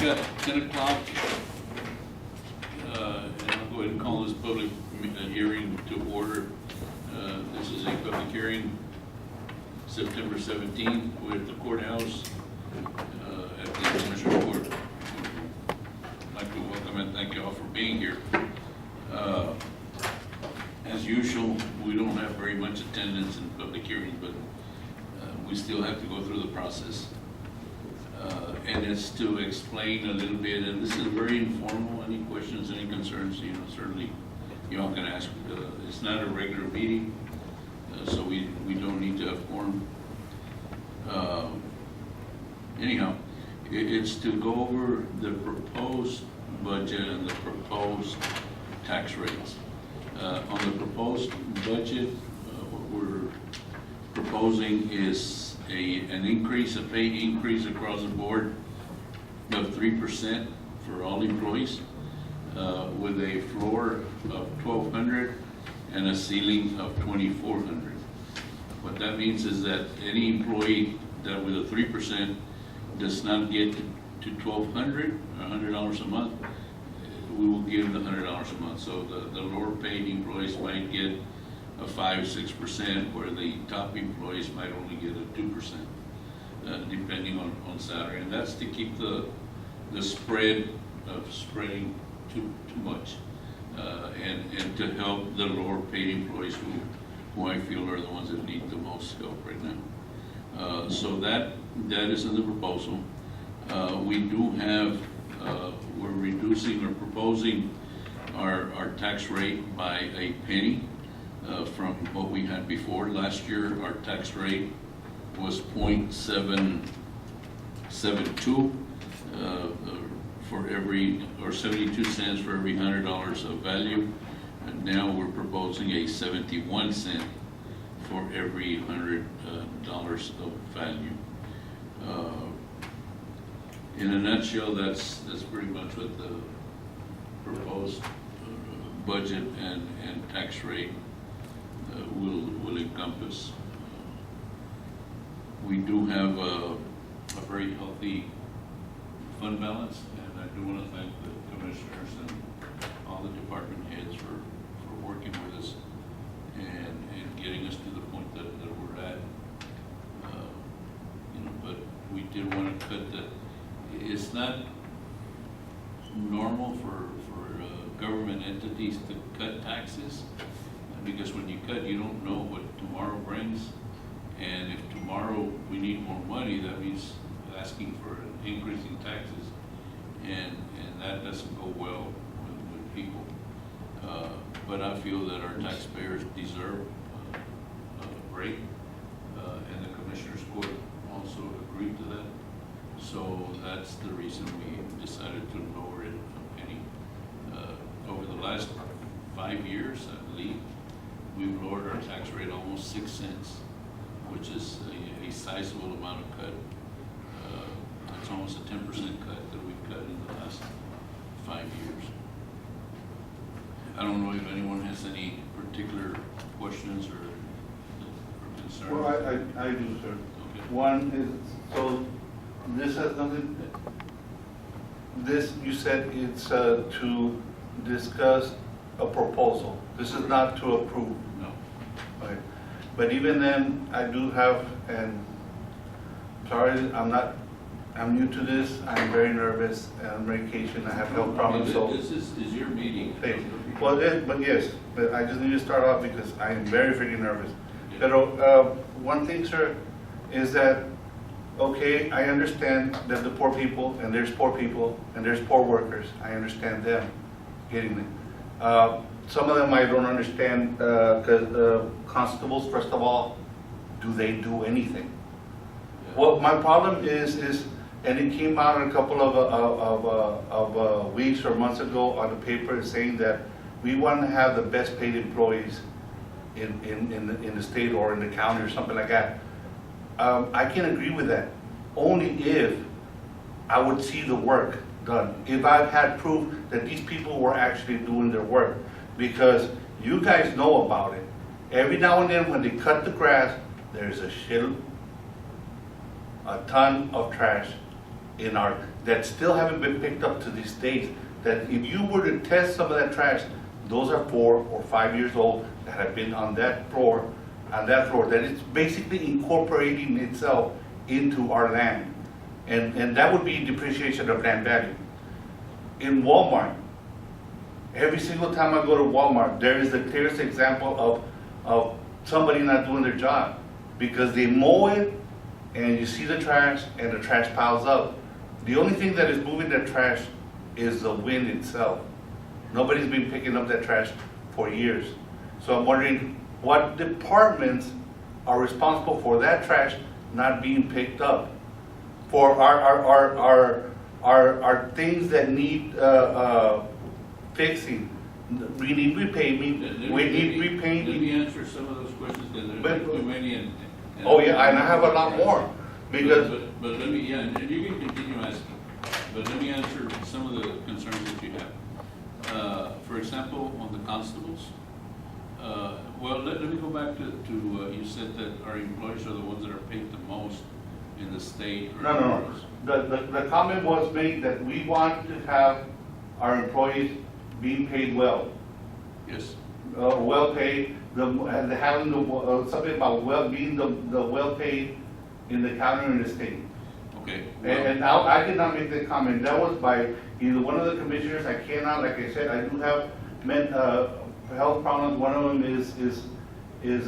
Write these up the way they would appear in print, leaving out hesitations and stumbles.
got 10 o'clock, and I'll go ahead and call this public hearing to order. This is a public hearing, September 17th, we're at the courthouse, at the Commissioner Court. I'd like to welcome and thank you all for being here. As usual, we don't have very much attendance in public hearings, but we still have to go through the process. And it's to explain a little bit, and this is very informal. Any questions, any concerns, certainly you all can ask. It's not a regular meeting, so we don't need to have quorum. Anyhow, it's to go over the proposed budget and the proposed tax rates. On the proposed budget, what we're proposing is an increase, a pay increase across the board of 3% for all employees, with a floor of $1,200 and a ceiling of $2,400. What that means is that any employee that with a 3% does not get to $1,200, $100 a month, we will give the $100 a month. So the lower paid employees might get a 5-6%, where the top employees might only get a 2%, depending on salary. And that's to keep the spread of spreading too much, and to help the lower paid employees who I feel are the ones that need the most help right now. So that is in the proposal. We do have, we're reducing or proposing our tax rate by a penny from what we had before. Last year, our tax rate was 0.772 for every, or 72 cents for every $100 of value. And now we're proposing a 71 cent for every $100 of value. In a nutshell, that's pretty much what the proposed budget and tax rate will encompass. We do have a very healthy fund balance, and I do want to thank the commissioners and all the department heads for working with us and getting us to the point that we're at. But we did want to cut that. It's not normal for government entities to cut taxes, because when you cut, you don't know what tomorrow brings. And if tomorrow we need more money, that means asking for an increase in taxes, and that doesn't go well with people. But I feel that our taxpayers deserve a break, and the Commissioners Court also agreed to that. So that's the reason we decided to lower it a penny. Over the last 5 years, I believe, we've lowered our tax rate almost 6 cents, which is a sizable amount of cut. It's almost a 10% cut that we've cut in the last 5 years. I don't know if anyone has any particular questions or concerns. Well, I do, sir. Okay. One is, so this has nothing, this, you said it's to discuss a proposal. This is not to approve. No. Okay. But even then, I do have, and sorry, I'm new to this, I'm very nervous, and I'm on medication, I have health problems, so. This is your meeting. Hey, well, but yes, but I just need to start off because I am very freaking nervous. Pero one thing, sir, is that, okay, I understand that the poor people, and there's poor people, and there's poor workers, I understand them getting it. Some of them I don't understand, because constables, first of all, do they do anything? Yeah. What my problem is, and it came out a couple of weeks or months ago on the paper saying that we want to have the best paid employees in the state or in the county or something like that. I can agree with that, only if I would see the work done. If I had proof that these people were actually doing their work, because you guys know about it. Every now and then when they cut the grass, there's a ton of trash in our that still haven't been picked up to these days, that if you were to test some of that trash, those are 4 or 5 years old that have been on that floor, that it's basically incorporating itself into our land. And that would be depreciation of land value. In Walmart, every single time I go to Walmart, there is the clearest example of somebody not doing their job, because they mow it and you see the trash and the trash piles up. The only thing that is moving that trash is the wind itself. Nobody's been picking up that trash for years. So I'm wondering what departments are responsible for that trash not being picked up, for our things that need fixing. We need repainting. We need repainting. Let me answer some of those questions, because there's too many. And oh yeah, and I have a lot more, because. But let me, yeah, and you can continue asking, but let me answer some of the concerns that you have. For example, on the constables, well, let me go back to you said that our employees are the ones that are paid the most in the state. Or No. The comment was made that we want to have our employees being paid well. Yes. Well paid, and having something about being the well paid in the county or in the state. Okay. And now I did not make that comment. That was by either one of the commissioners. I cannot, like I said, I do have health problems. One of them is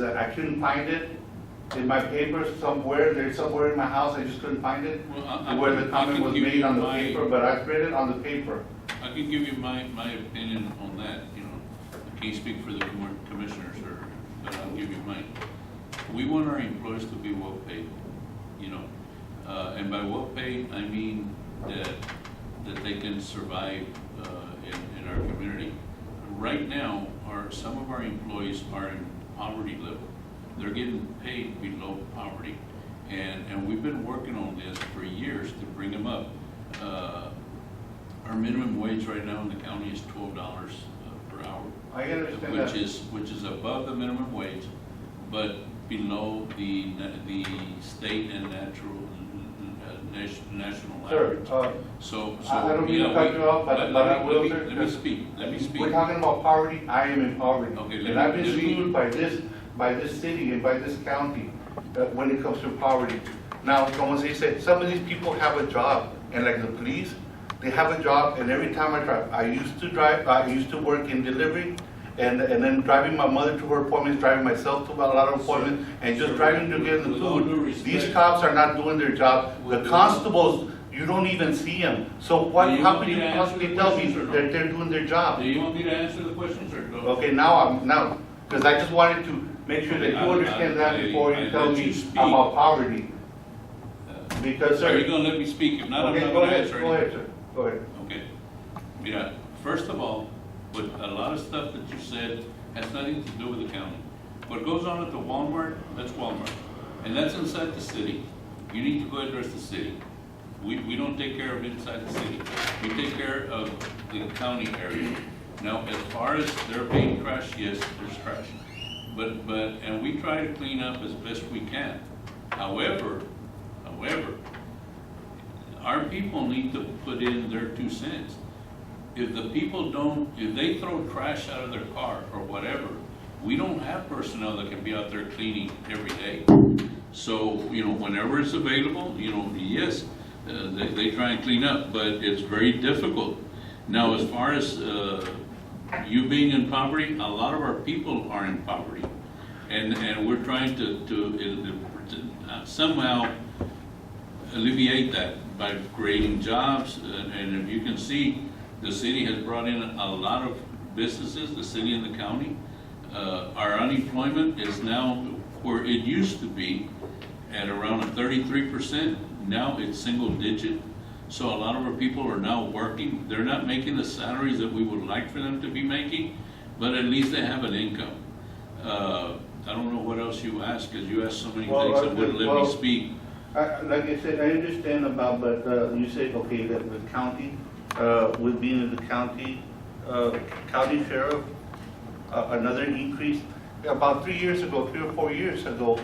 I couldn't find it in my papers somewhere. There's somewhere in my house. I just couldn't find it. Well, where the comment was made on the paper, but I read it on the paper. I can give you my opinion on that. You know, I can't speak for the commissioners, but I'll give you mine. We want our employees to be well paid. You know, and by well paid, I mean that they can survive in our community. Right now, some of our employees are in poverty level. They're getting paid below poverty, and we've been working on this for years to bring them up. Our minimum wage right now in the county is $12 per hour. I understand that. Which is above the minimum wage, but below the state and national Sir, average. So I don't mean to cut you off, but I will, sir. Let me speak. We're talking about poverty. I am in poverty. Okay, And I've been sued by this city and by this county when it comes to poverty. Now, como se dice, some of these people have a job, and like the police, they have a job, and every time I drive, I used to work in delivery, and then driving my mother to her appointments, driving myself to a lot of appointments, and just driving to get the food. These cops are not doing their job. The constables, you don't even see them. So how can you possibly tell me that they're doing their job? Do you want me to answer the questions, or no? Okay, now, because I just wanted to make sure that you understand that before you tell me about poverty. Because, sir. Are you gonna let me speak? If not, I'm Okay, not go gonna ahead, answer go anything. ahead, sir, go ahead. Okay. Mira, first of all, with a lot of stuff that you said has nothing to do with the county. What goes on at the Walmart, that's Walmart. And that's inside the city. You need to go address the city. We don't take care of inside the city. We take care of the county area. Now, as far as there being trash, yes, there's trash. And we try to clean up as best we can. However, our people need to put in their 2 cents. If the people if they throw trash out of their car or whatever, we don't have personnel that can be out there cleaning every day. So, you know, whenever it's available, you know, yes, they try and clean up, but it's very difficult. Now, as far as you being in poverty, a lot of our people are in poverty. And we're trying to somehow alleviate that by creating jobs. And if you can see, the city has brought in a lot of businesses, the city and the county. Our unemployment is now where it used to be at around 33%. Now it's single digit. So a lot of our people are now working. They're not making the salaries that we would like for them to be making, but at least they have an income. I don't know what else you asked, because you asked so many things that wouldn't let me speak. Like I said, I understand about, but you said, okay, that the county, with being in the county sheriff, another increase. About 3 years ago, 3 or 4 years ago,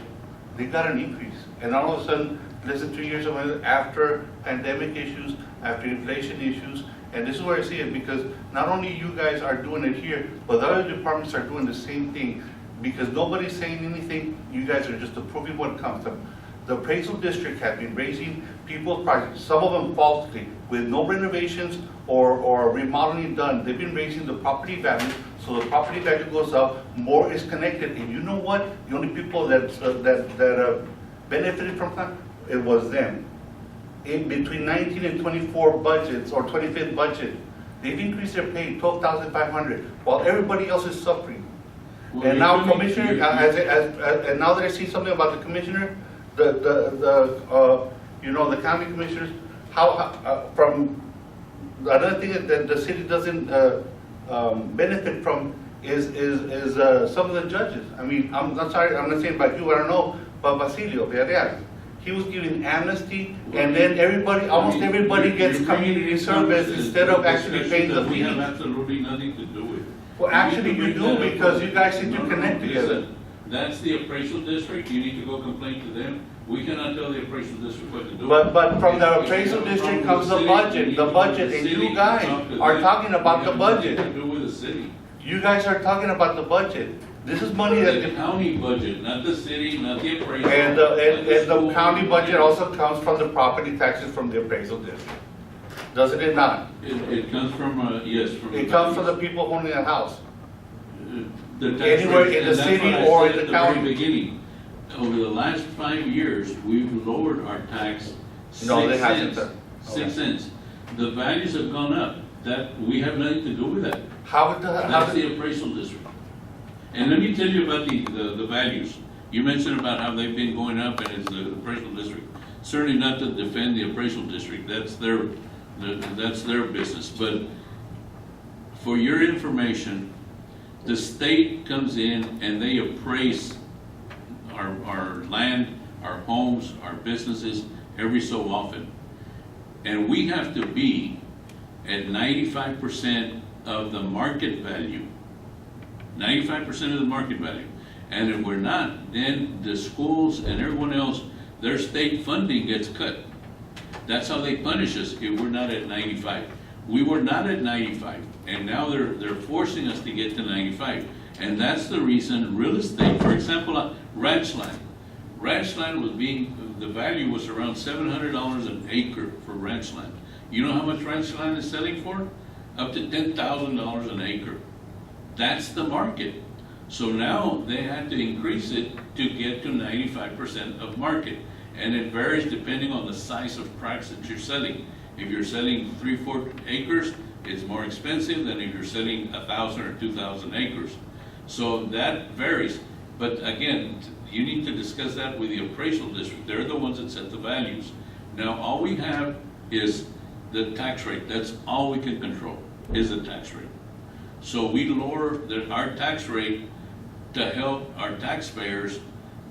they got an increase. And all of a sudden, less than 3 years ago, after pandemic issues, after inflation issues. And this is where I see it, because not only you guys are doing it here, but the other departments are doing the same thing. Because nobody's saying anything, you guys are just approving what comes to them. The appraisal district has been raising people's prices, some of them falsely, with no renovations or remodeling done. They've been raising the property value, so the property value goes up, more is connected. And you know what? The only people that benefited from that, it was them. In between 19 and 24 budgets, or 25th budget, they've increased their pay 12,500, while everybody else is suffering. Well, And now, you're Commissioner, and now that I see something about the Commissioner, you know, the county commissioners, from, another thing that the city doesn't benefit from is some of the judges. I mean, I'm not sorry, I'm not saying about you, I don't know, but Basilio Villarreal, he was giving amnesty, and then everybody, almost everybody gets community service instead of actually paying the We have fee. absolutely nothing to do with. Well, actually you do, because you guys seem to connect together. Listen, that's the appraisal district, you need to go complain to them. We cannot tell the appraisal district what to do. But from the If appraisal you have a district problem comes with the city, budget, you need the to go to budget, the and city you and guys talk to are them. talking about the We have nothing budget. to do with the city. You guys are talking about the budget. This is money The that, county budget, not the city, not the appraisal. and not the school county budget also comes from the property taxes from the appraisal district. Doesn't it not? It comes from, yes, from. It comes from the people owning a house. The tax Anywhere rate, in the and that's city what I or said in at the very county. beginning. Over the last 5 years, we've lowered our tax No, 6 they hasn't, cents. sir. 6 cents. The values have gone up. That, we have nothing to do with that. How would That's the appraisal district. And let me tell you about the values. You mentioned about how they've been going up and it's the appraisal district. Certainly not to defend the appraisal district, that's their business. But for your information, the state comes in and they appraise our land, our homes, our businesses every so often. And we have to be at 95% of the market value. 95% of the market value. And if we're not, then the schools and everyone else, their state funding gets cut. That's how they punish us if we're not at 95. We were not at 95, and now they're forcing us to get to 95. And that's the reason real estate, for example, ranch land. Ranch land was the value was around $700 an acre for ranch land. You know how much ranch land is selling for? Up to $10,000 an acre. That's the market. So now they had to increase it to get to 95% of market. And it varies depending on the size of tracts that you're selling. If you're selling 3-4 acres, it's more expensive than if you're selling 1,000 or 2,000 acres. So that varies. But again, you need to discuss that with the appraisal district. They're the ones that set the values. Now, all we have is the tax rate. That's all we can control, is the tax rate. So we lower our tax rate to help our taxpayers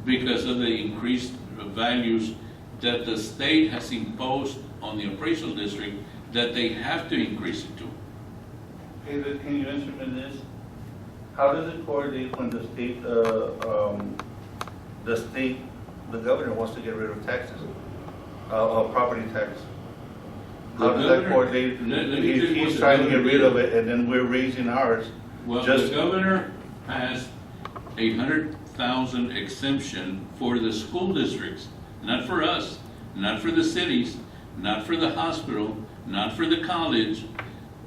because of the increased values that the state has imposed on the appraisal district that they have to increase it to. Okay, but can you answer me this? How does it coordinate when the governor wants to get rid of taxes, property tax? How does that coordinate if he's trying to get rid of it and then we're raising ours? Well, the governor passed a 100,000 exemption for the school districts, not for us, not for the cities, not for the hospital, not for the college,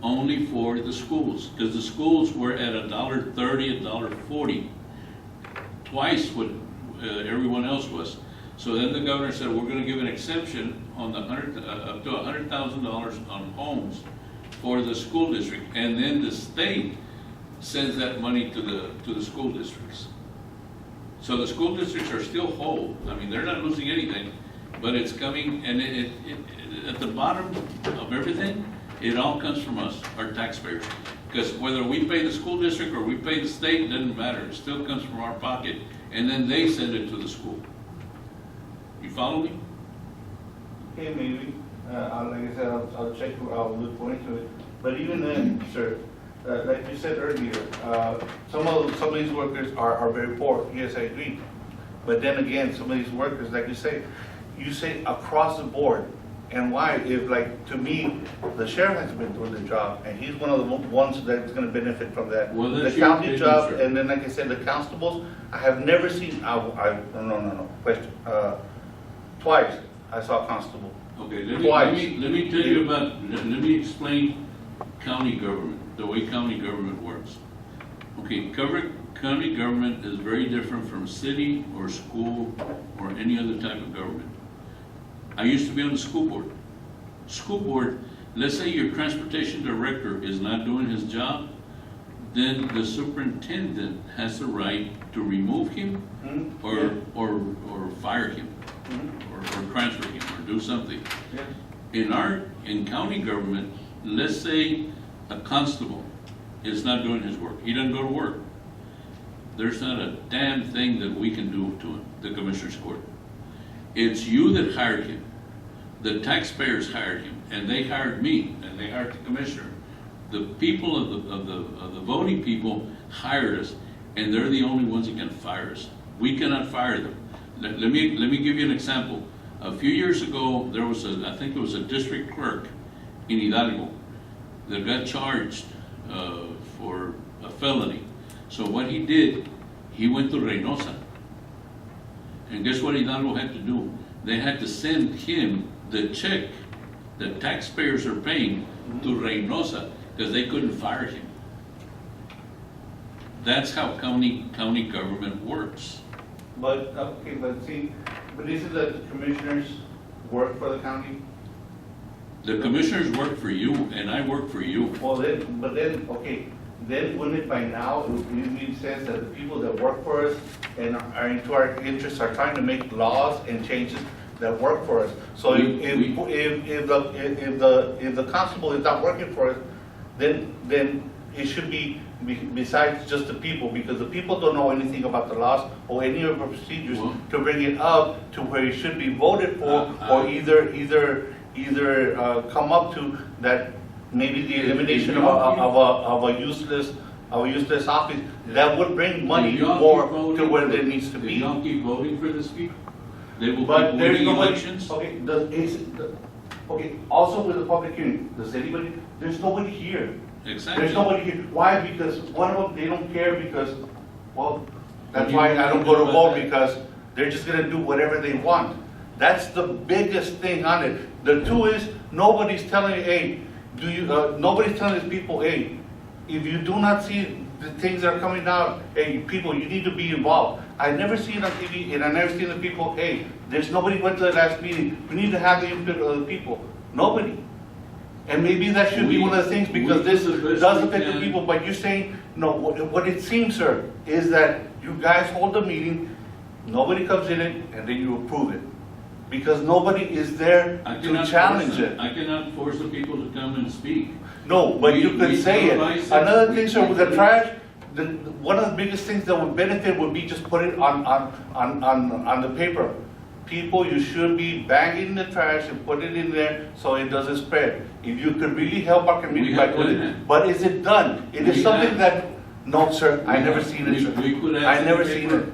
only for the schools, because the schools were at $1.30, $1.40, twice what everyone else was. So then the governor said, we're going to give an exemption on the up to $100,000 on homes for the school district, and then the state sends that money to the school districts. So the school districts are still whole. I mean, they're not losing anything, but it's coming, and it at the bottom of everything, it all comes from us, our taxpayers. Because whether we pay the school district or we pay the state, it doesn't matter. It still comes from our pocket, and then they send it to the school. You follow me? Okay, maybe. Like I said, I'll check, I'll look more into it. But even then, sir, like you said earlier, some of these workers are very poor. Yes, I agree. But then again, some of these workers, like you say across the board, And why? If like, to me, the sheriff has been doing the job, and he's one of the ones that's gonna benefit from that. Well, The that's your county opinion, job, sir. and then like I said, the constables, I have never seen, no, question, twice I saw a constable. Okay, let Twice. me tell you about, let me explain county government, the way county government works. Okay, county government is very different from city or school or any other type of government. I used to be on the school board. School board, let's say your transportation director is not doing his job, then the superintendent has the right to remove him Hmm? or, Yeah. or fire him, Mhm. or transfer him, or do something. Yeah. In county government, let's say a constable is not doing his work, he doesn't go to work. There's not a damn thing that we can do to him, the commissioner's court. It's you that hired him. The taxpayers hired him, and they hired me, and they hired the commissioner. The people of the voting people hired us, and they're the only ones that can fire us. We cannot fire them. Let me give you an example. A few years ago, there was I think it was a district clerk in Hidalgo that got charged for a felony. So what he did, he went to Reynosa. And guess what Hidalgo had to do? They had to send him the check that taxpayers are paying to Reynosa because they couldn't fire him. That's how county government works. But, okay, but see, but isn't that the commissioners work for the county? The commissioners work for you, and I work for you. Well, then, but then, okay, then wouldn't it by now, it would make sense that the people that work for us and are into our interests are trying to make laws and changes that work for us. So if the constable is not working for us, then it should be besides just the people, because the people don't know anything about the laws or any of the procedures Well, to bring it up to where it should be voted for, or either come up to that, maybe the elimination of a useless office that would bring money more to where there needs to If be. y'all keep voting for this people, they will But keep there's winning nobody, elections. okay, okay, also with the public hearing, does anybody, there's nobody here. Exactly. There's nobody here. Why? Because one of them, they don't care because, well, that's What do why you I don't think go to about vote, that? because they're just gonna do whatever they want. That's the biggest thing on it. The two is, nobody's telling you, hey, nobody's telling these people, hey, if you do not see the things that are coming out, hey, people, you need to be involved. I never see it on TV, and I never see the people, hey, there's nobody went to the last meeting. We need to have the input of the people. Nobody. And maybe that should be one of the things, because this do the best does we affect the can. people, but you're saying, no, what it seems, sir, is that you guys hold a meeting, nobody comes in it, and then you approve it. Because nobody is there I to cannot challenge force them. it. I cannot force the people to come and speak. No, but you We could say it. utilize it. Another thing, sir, with the We- trash, one of the biggest things that would benefit would be just put it on the paper. People, you should be bagging the trash and put it in there so it doesn't spread. If you could really help our community We by have doing done it. that. But is it done? It is We something have. that, no, sir, I never seen it, sir. We could I ask never the seen paper it.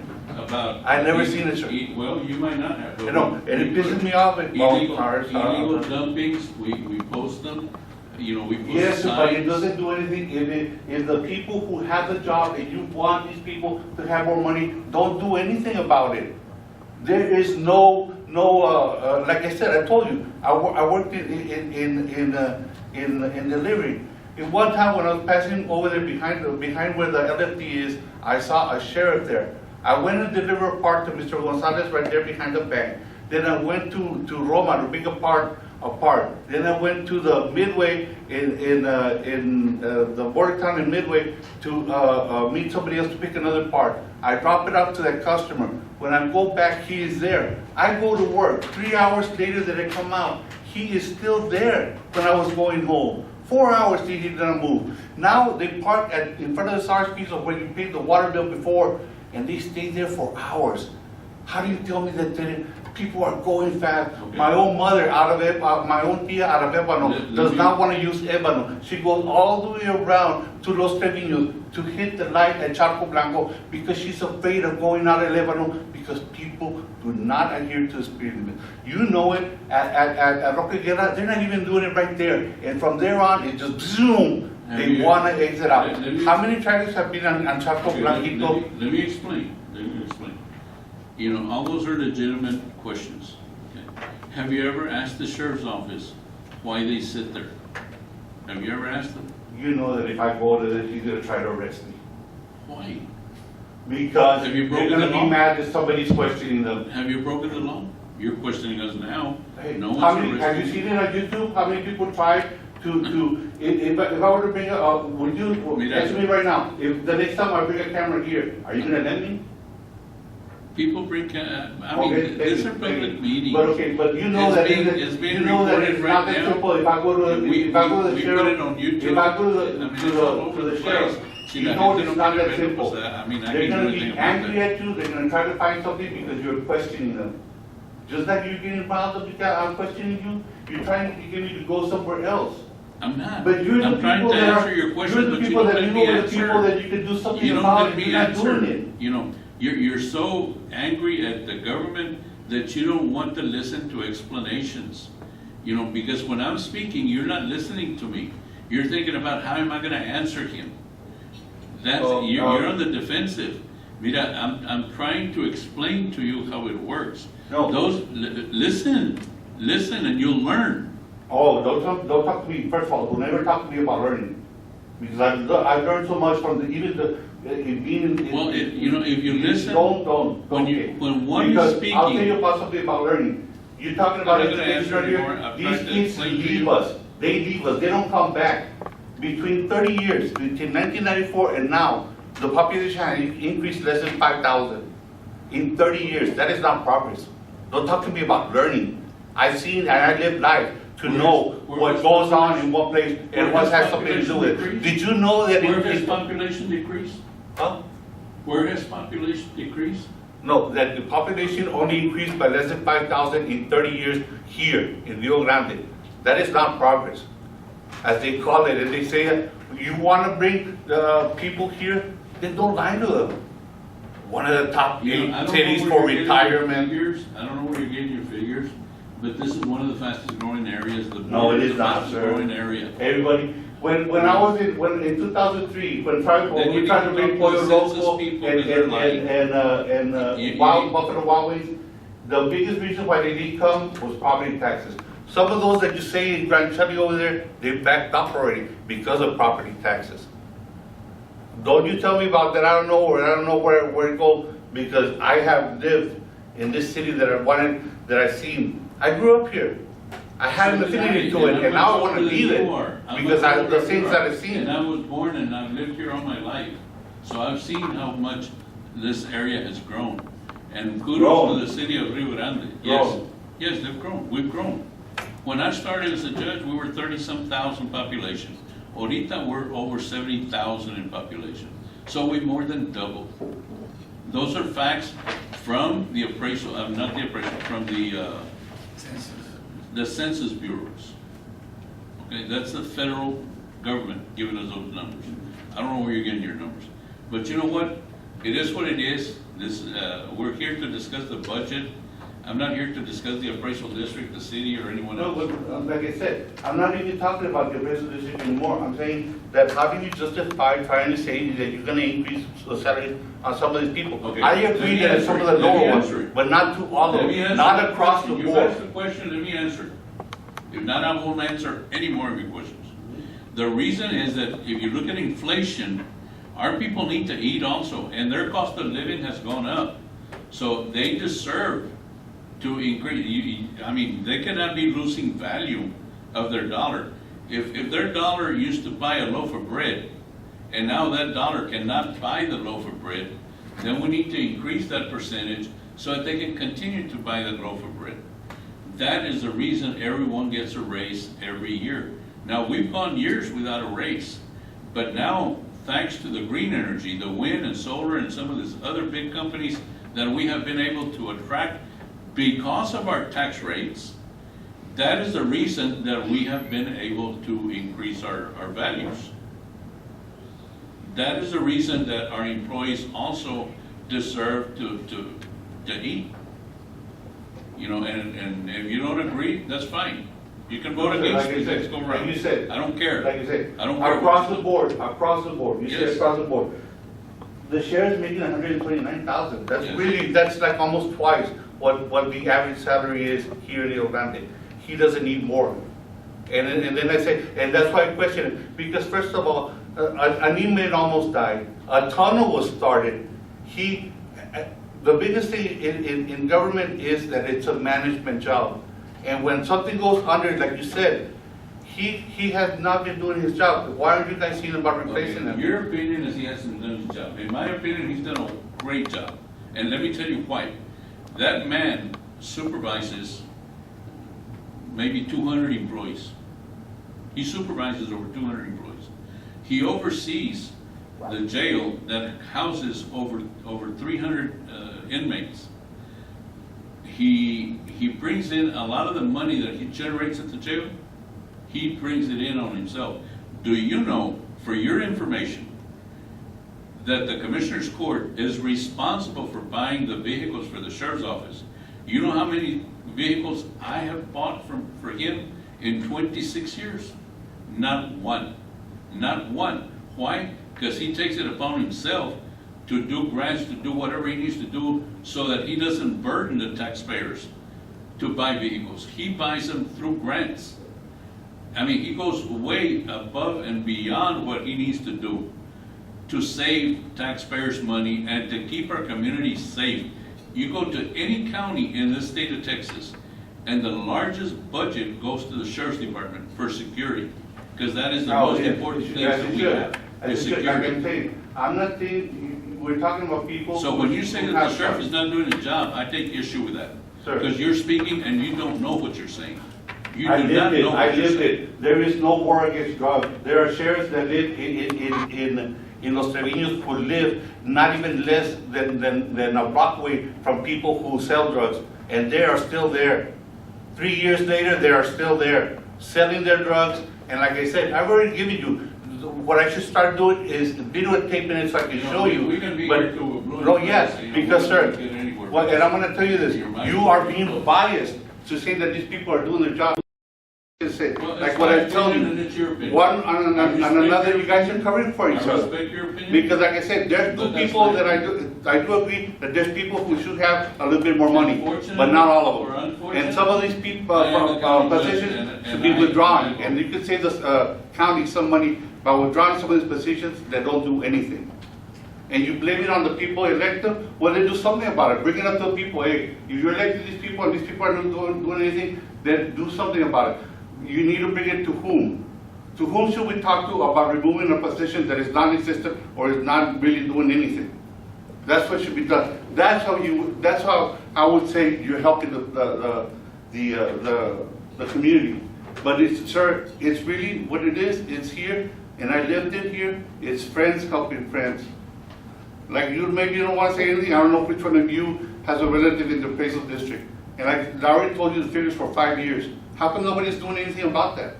about. I never seen it, sir. Well, you might not have. but You know, and it we pisses put me off. Illegal dumpings, we post them, we post Yes, but it signs. doesn't do anything. If the people who have the job and you want these people to have more money, don't do anything about it. There is no, like I said, I told you, I worked in delivery. In one time when I was passing over there behind where the LFD is, I saw a sheriff there. I went and delivered a part to Mr. Gonzalez right there behind the bank. Then I went to Roma to pick a part. Then I went to the Midway in the border town in Midway to meet somebody else to pick another part. I drop it off to that customer. When I go back, he is there. I go to work. 3 hours later that I come out, he is still there when I was going home. 4 hours till he didn't move. Now they park in front of the Starr piece of where you paid the water bill before, and they stay there for hours. How do you tell me that people are going fast? Okay. My own mother my own tia out of Ébano does not want to use Ébano. She goes all the way around to Los Treviños to hit the light at Charco Blanco because she's afraid of going out of Ébano because people do not adhere to the speed limit. You know it, at Roqueguera, they're not even doing it right there. And from there on, it just zoom, they wanna exit out. How many trailers have been on Chaco Okay, Blanquito? let me explain. You know, all those are legitimate questions. Okay. Have you ever asked the sheriff's office why they sit there? Have you ever asked them? You know that if I go to this, he's gonna try to arrest me. Why? Because Have you they're broken gonna the be law? mad that somebody's questioning them. Have you broken the law? You're questioning us now. Hey, No how one's many, have you arrested. seen it on YouTube? How many people try if I were to bring would you, Mira. answer me right now, if the next time I bring a camera here, are you gonna let me? People bring, I mean, Okay, thank these you, are thank public you. meetings. But okay, but you know It's that, being- it- it's being you know that recorded it's right not that now. simple, if I go to, We- if I go to the we sheriff. put it on YouTube. If I go to I mean, the, it's to all the, over to the the sheriff, place. See, you la know gente it's no not quiere that verlo, simple. pues, I mean, I They're can't gonna do be anything about angry that. at you, they're gonna try to find something because you're questioning them. Just like you're getting riled up because I'm questioning you, you're trying to get me to go somewhere else. I'm not. But you're the I'm trying people to that answer are, your you're question, the but you people don't that, let you me know the people that answer. you can do something You don't about, let and me you're not doing answer. it. You know, you're so angry at the government that you don't want to listen to explanations. You know, because when I'm speaking, you're not listening to me. You're thinking about how am I gonna answer him? That's, you're on the defensive. Mira, I'm trying to explain to you how it works. No. Listen and you'll learn. Oh, don't talk to me, first of all, don't ever talk to me about learning. Because I've learned so much from even being in. Well, you know, if you listen. Don't. When one is Because speaking. I'll tell you about something about learning. You're talking about I'm not gonna education answer anymore. earlier, I've these tried to kids explain to leave you. us, they don't come back. Between 30 years, between 1994 and now, the population has increased less than 5,000. In 30 years, that is not progress. Don't talk to me about learning. I've seen and I live life to know what goes on in what place and what has something to do with it. Did you know that Where has population decreased? Huh? Where has population decreased? No, that the population only increased by less than 5,000 in 30 years here in Rio Grande. That is not progress, as they call it. And they say, you want to bring people here, then don't lie to them. One of the top You know, I don't know cities where for you're getting your retirement. figures. I don't know where you're getting your figures, but this is one of the fastest growing areas. The No, border it is the not, fastest sir. growing area. Everybody, when I was in 2003, when Then you we tried to need bring to Pollo talk to the census Loco people and that are lying. Buffalo Wild Wings, the biggest reason why they didn't come was property taxes. Some of those that you say in Grand Chubby over there, they backed up already because of property taxes. Don't you tell me about that, I don't know, or I don't know where to go, because I have lived in this city that I've seen. I grew up here. I had an affinity to it, and now I want to be there, because the things that I've seen. And I was born and I've lived here all my life. So I've seen how much this area has grown. And kudos Grown. to the city of Rio Grande. Yes, Grown. yes, they've grown, we've grown. When I started as a judge, we were 30-some thousand population. Ahorita, we're over 70,000 in population. So we more than doubled. Those are facts from the appraisal, not the appraisal, from the census bureaus. Okay, that's the federal government giving us those numbers. I don't know where you're getting your numbers. But you know what? It is what it is. We're here to discuss the budget. I'm not here to discuss the appraisal district, the city, or anyone No, else. but like I said, I'm not even talking about the appraisal district anymore. I'm saying that how can you justify trying to say that you're gonna increase the salary on some of these people? Okay, I let agree me that some of the answer it. Let me lower answer ones, it. but not to all of Let me them, answer not the across the question. You board. asked the question, let me answer it. If not, I won't answer any more of your questions. The reason is that if you look at inflation, our people need to eat also, and their cost of living has gone up. So they deserve to increase. I mean, they cannot be losing value of their dollar. If their dollar used to buy a loaf of bread, and now that dollar cannot buy the loaf of bread, then we need to increase that percentage so that they can continue to buy that loaf of bread. That is the reason everyone gets a raise every year. Now, we've gone years without a raise, but now, thanks to the green energy, the wind and solar and some of these other big companies that we have been able to attract because of our tax rates, that is the reason that we have been able to increase our values. That is the reason that our employees also deserve to to eat. You know, and if you don't agree, that's fine. You can vote against me next go Like around. you said, I don't care. like you said, I don't care. across the board, you said Yes. across the board. The sheriff's making 129,000. That's Yes. really, that's like almost twice what the average salary is here in Rio Grande. He doesn't need more. And then I say, and that's why I question it, because first of all, an inmate almost died, a tunnel was started. The biggest thing in government is that it's a management job. And when something goes under, like you said, he has not been doing his job. Why aren't you guys seeing about replacing him? Your opinion is he hasn't done his job. In my opinion, he's done a great job. And let me tell you why. That man supervises maybe 200 employees. He supervises over 200 employees. He oversees the jail that houses over 300 inmates. He brings in a lot of the money that he generates at the jail. He brings it in on himself. Do you know, for your information, that the Commissioner's Court is responsible for buying the vehicles for the Sheriff's Office? You know how many vehicles I have bought for him in 26 years? Not one. Not one. Why? Because he takes it upon himself to do grants, to do whatever he needs to do so that he doesn't burden the taxpayers to buy vehicles. He buys them through grants. I mean, he goes way above and beyond what he needs to do to save taxpayers' money and to keep our community safe. You go to any county in the state of Texas, and the largest budget goes to the Sheriff's Department for security, because that is the most important thing that we have, is security. I'm not saying, we're talking about people. So when you say that the sheriff is not doing his job, I take issue with that. Sir. Because you're speaking and you don't know what you're saying. You I do not lived it, know I what you're lived saying. it. There is no war against drugs. There are sheriffs that live in Los Treviños who live not even less than a block away from people who sell drugs, and they are still there. 3 years later, they are still there, selling their drugs, and like I said, I've already given you, what I should start doing is videotaping it so I can show you. We can be But- here to ruin No, the yes, place, you know, because we're sir, not getting anywhere. well, and I'm gonna tell you this, Your mind you is are closed. being biased to say that these people are doing their job. Well, Like it's what my I told opinion and you, it's your opinion. one on I respect another, your you guys are opinion. covering for each I other. respect your opinion. Because like I said, there's But two that's people not- that I do agree that there's people who should have a little bit more money, Unfortunately, but not all or of them. unfortunately, And some of these people, I am the county judge, positions and should be I- withdrawn. I- And you could save the county some money by withdrawing some of these positions that don't do anything. And you blame it on the people elected, well, then do something about it. Bring it up to the people, hey, if you're electing these people and these people are not doing anything, then do something about it. You need to bring it to whom? To whom should we talk to about removing a position that is non-existent or is not really doing anything? That's what should be done. That's how I would say you're helping the community. But it's, sir, it's really what it is. It's here, and I lived it here. It's friends helping friends. Like you, maybe you don't want to say anything. I don't know which one of you has a relative in the appraisal district. And I already told you the figures for 5 years. How come nobody's doing anything about that?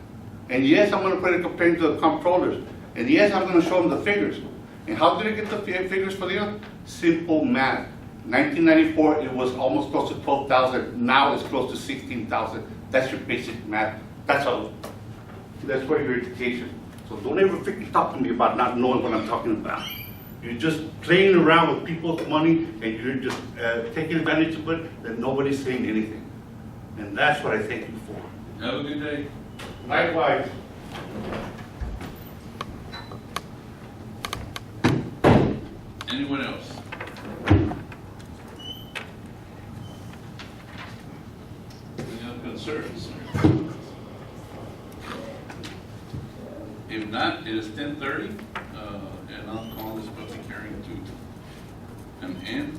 And yes, I'm going to put a complaint to the comptrollers. And yes, I'm going to show them the figures. And how did I get the figures for the simple math? 1994, it was almost close to 12,000. Now it's close to 16,000. That's your basic math. That's all. That's for your education. So don't ever freaking talk to me about not knowing what I'm talking about. You're just playing around with people's money, and you're just taking advantage of it, and nobody's saying anything. And that's what I thank you for. Have a good day. Likewise. Anyone else? Any other concerns? If not, it is 10:30, and I'll call this public hearing to an end.